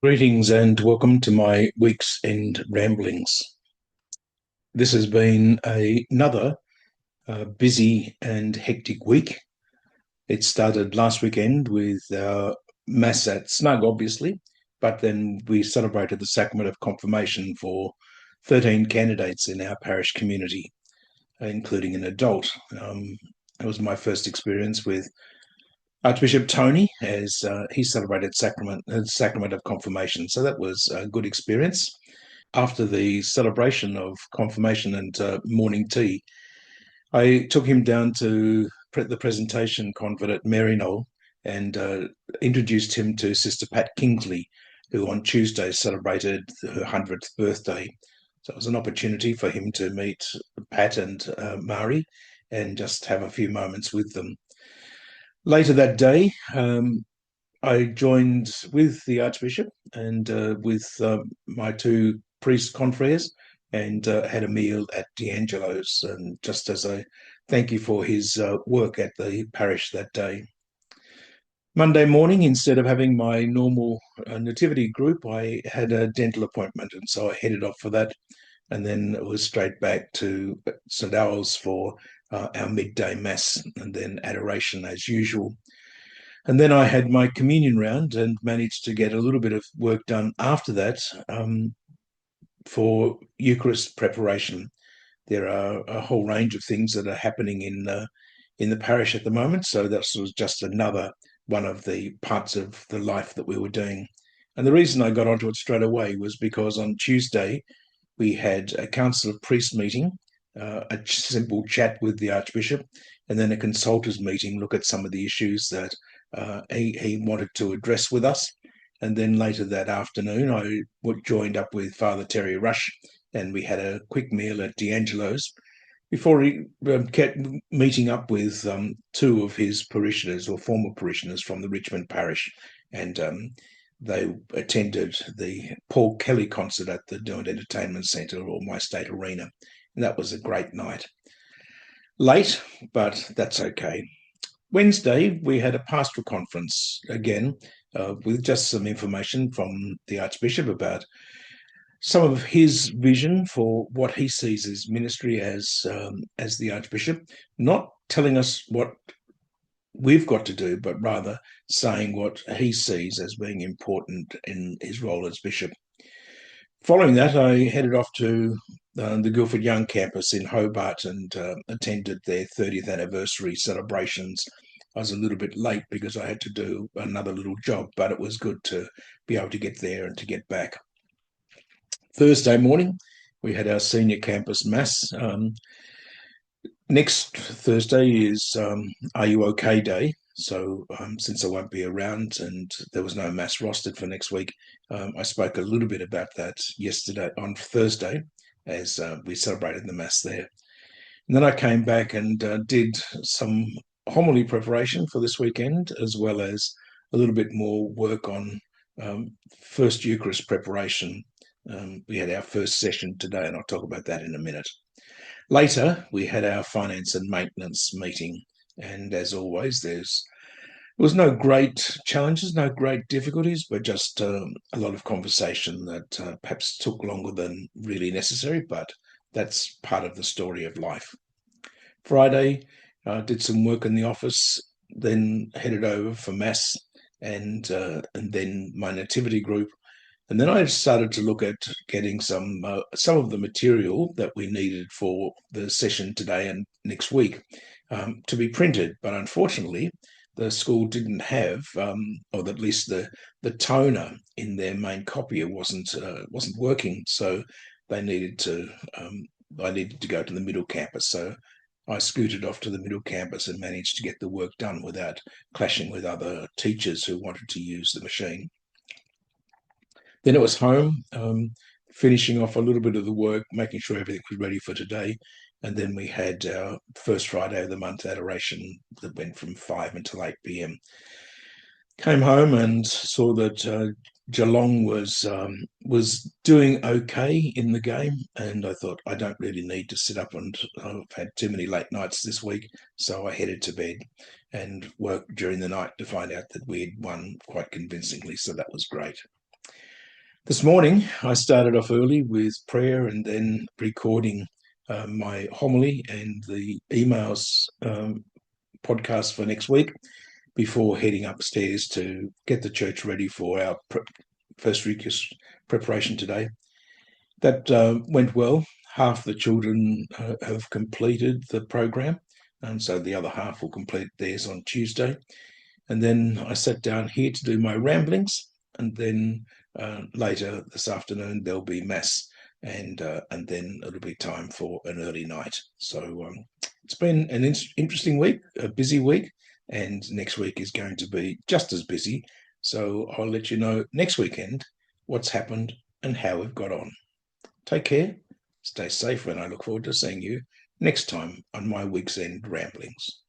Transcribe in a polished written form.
Greetings and welcome to my week's end ramblings. This has been another busy and hectic week. It started last weekend with Mass at Snug, obviously, but then we celebrated the sacrament of confirmation for 13 candidates in our parish community, including an adult. It was my first experience with Archbishop Tony as he celebrated sacrament of confirmation. So that was a good experience. After the celebration of confirmation and morning tea, I took him down to the presentation convent at Maryknoll and introduced him to Sister Pat Kingsley, who on Tuesday celebrated her 100th birthday. So it was an opportunity for him to meet Pat and Mari and just have a few moments with them. Later that day, I joined with the Archbishop and with my two priest confreres and had a meal at D'Angelo's, and just as a thank you for his work at the parish that day. Monday morning, instead of having my normal nativity group, I had a dental appointment, and so I headed off for that, and then it was straight back to St. Owl's for our midday mass, and then adoration as usual. And then I had my communion round and managed to get a little bit of work done after that for Eucharist preparation. There are a whole range of things that are happening in the parish at the moment, so this was just another one of the parts of the life that we were doing. And the reason I got onto it straight away was because on Tuesday we had a council of priests meeting, a simple chat with the Archbishop, and then a consultors meeting, look at some of the issues that he wanted to address with us. And then later that afternoon, I joined up with Father Terry Rush, and we had a quick meal at D'Angelo's before he kept meeting up with two of his parishioners or former parishioners from the Richmond parish. And they attended the Paul Kelly concert at the Derwent Entertainment Centre or My State Arena. And that was a great night. Late, but that's okay. Wednesday, we had a pastoral conference again with just some information from the Archbishop about some of his vision for what he sees as ministry as the Archbishop, not telling us what we've got to do, but rather saying what he sees as being important in his role as bishop. Following that, I headed off to the Guildford Young campus in Hobart and attended their 30th anniversary celebrations. I was a little bit late because I had to do another little job, but it was good to be able to get there and to get back. Thursday morning, we had our senior campus mass. Next Thursday is Are You OK Day? So since I won't be around and there was no mass rostered for next week, I spoke a little bit about that yesterday on Thursday as we celebrated the mass there. And then I came back and did some homily preparation for this weekend, as well as a little bit more work on First Eucharist preparation. We had our first session today, and I'll talk about that in a minute. Later, we had our finance and maintenance meeting, and as always, there was no great challenges, no great difficulties, but just a lot of conversation that perhaps took longer than really necessary, but that's part of the story of life. Friday, did some work in the office, then headed over for Mass and then my nativity group. And then I started to look at getting some of the material that we needed for the session today and next week to be printed. But unfortunately, the school didn't have, or at least the toner in their main copier wasn't working. So they needed to. I needed to go to the middle campus. So I scooted off to the middle campus and managed to get the work done without clashing with other teachers who wanted to use the machine. Then it was home, finishing off a little bit of the work, making sure everything was ready for today. And then we had our first Friday of the month adoration that went from 5 until 8 p.m. Came home and saw that Geelong was doing okay in the game, and I thought I don't really need to sit up and I've had too many late nights this week, so I headed to bed and worked during the night to find out that we had won quite convincingly. So that was great. This morning, I started off early with prayer and then recording my homily and the emails podcast for next week before heading upstairs to get the church ready for our first Eucharist preparation today. That went well. Half the children have completed the program, and so the other half will complete theirs on Tuesday. And then I sat down here to do my ramblings, and then later this afternoon there'll be mass, and then it'll be time for an early night. So it's been an interesting week, a busy week, and next week is going to be just as busy. So I'll let you know next weekend what's happened and how we've got on. Take care, stay safe, and I look forward to seeing you next time on my week's end ramblings.